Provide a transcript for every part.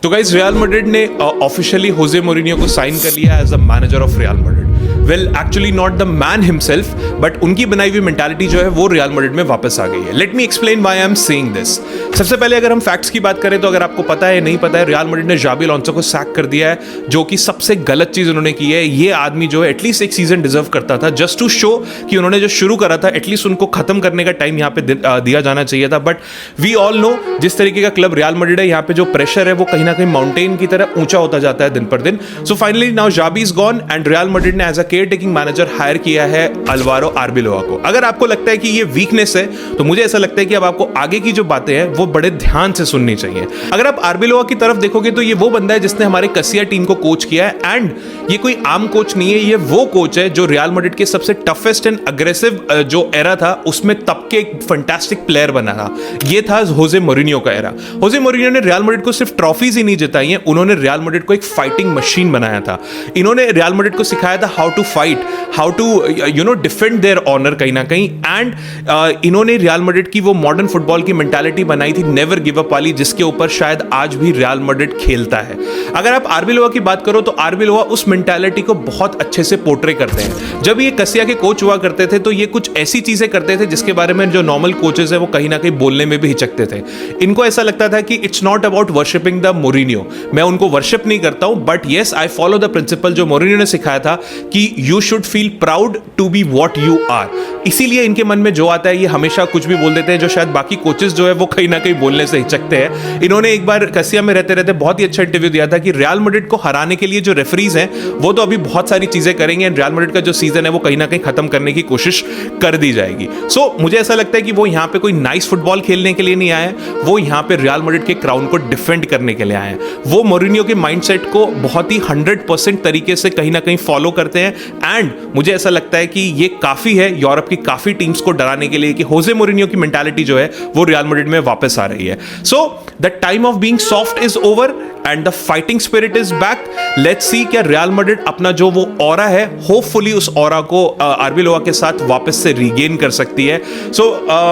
तो guys Real Madrid ने officially Jose Mourinho को साइन कर लिया as a manager of Real Madrid. Well actually not the man himself, but उनकी बनाई हुई मेंटालिटी जो है वो रियल मैड्रिड में वापस आ गई है। Let me explain why I am saying this. सबसे पहले अगर हम फैक्ट्स की बात करें तो अगर आपको पता है नहीं पता है, रियल मैड्रिड ने जाबी अलोंसो को सैक कर दिया है, जो कि सबसे गलत चीज उन्होंने की है। ये आदमी जो है एटलीस्ट एक सीजन डिजर्व करता था, जस्ट टू शो कि उन्होंने जो शुरू करा था एटलीस्ट उनको खत्म करने का टाइम यहाँ पे दिया जाना चाहिए था। बट वी ऑल नो जिस तरीके का क्लब रियल मैड्रिड है, यहाँ पे जो प्रेशर है वो कहीं ना कहीं माउंटेन की तरह ऊंचा होता जाता है दिन पर दिन। So finally now Xabi is gone and Real Madrid ने as a caretaking manager hire किया है अल्वारो आर्बिलोआ को। अगर आपको लगता है कि ये वीकनेस है तो मुझे ऐसा लगता है कि अब आपको आगे की जो बातें हैं वो बड़े ध्यान से सुननी चाहिए। अगर आप आर्बिलोआ की तरफ देखोगे तो ये वो बंदा है जिसने हमारे कसिया टीम को कोच किया है, एंड ये कोई आम कोच नहीं है, ये वो कोच है जो रियल मैड्रिड के सबसे टफेस्ट एंड अग्रेसिव जो एरा था उसमें तब के एक फैंटास्टिक प्लेयर बना था। ये था होजे मोरिनियो का एरा। होजे मोरिनियो ने रियल मैड्रिड को सिर्फ ट्रॉफीज ही नहीं जिताई हैं, उन्होंने रियल मैड्रिड को एक फाइटिंग मशीन बनाया था। इन्होंने रियल मैड्रिड को सिखाया था how to fight, how to defend their honour कहीं ना कहीं, एंड इन्होंने रियल मैड्रिड की वो मॉडर्न फुटबॉल की मेंटालिटी बनाई थी नेवर गिव अप वाली, जिसके ऊपर शायद आज भी रियल मैड्रिड खेलता है। अगर आप आर्बिलोआ की बात करो तो आर्बिलोआ उस मेंटालिटी को बहुत अच्छे से पोर्ट्रे करते हैं। जब ये कसिया के कोच हुआ करते थे तो ये कुछ ऐसी चीजें करते थे जिसके बारे में जो नॉर्मल कोचेस है वो कहीं ना कहीं बोलने में भी हिचकते थे। इनको ऐसा लगता था कि it's not about worshipping the Mourinho, मैं उनको वर्शिप नहीं करता हूं, but yes I follow the principle जो मोरिनियो ने सिखाया था कि you should feel proud to be what you are. इसीलिए इनके मन में जो आता है ये हमेशा कुछ भी बोल देते हैं, जो शायद बाकी कोचेस जो है वो कहीं ना कहीं बोलने से हिचकते हैं। इन्होंने एक बार कसिया में रहते रहते बहुत ही अच्छा इंटरव्यू दिया था कि रियल मैड्रिड को हराने के लिए जो रेफरीज हैं वो तो अभी बहुत सारी चीजें करेंगे एंड रियल मैड्रिड का जो सीजन है वो कहीं ना कहीं खत्म करने की कोशिश कर दी जाएगी। सो मुझे ऐसा लगता है कि वो यहाँ पे कोई नाइस फुटबॉल खेलने के लिए नहीं आए, वो यहाँ पे रियल मैड्रिड के क्राउन को डिफेंड करने के लिए आए हैं। वो मोरिनियो के माइंडसेट को बहुत ही 100% तरीके से कहीं ना कहीं फॉलो करते हैं, एंड मुझे ऐसा लगता है कि ये काफी है यूरोप की काफी टीम्स को डराने के लिए कि होजे मोरिनियो की मेंटालिटी जो है वो रियल मैड्रिड में वापस आ रही है। So the time of being soft is over and the fighting spirit is back. Let's सी क्या रियल मैड्रिड अपना जो वो ऑरा है होपफुली उस ऑरा को आर्बिलोआ के साथ वापस से रीगेन कर सकती है। So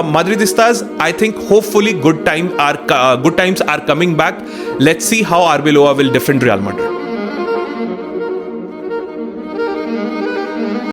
Madridistas I think hopefully good times are coming back. Let's see how Arbeloa will defend Real Madrid.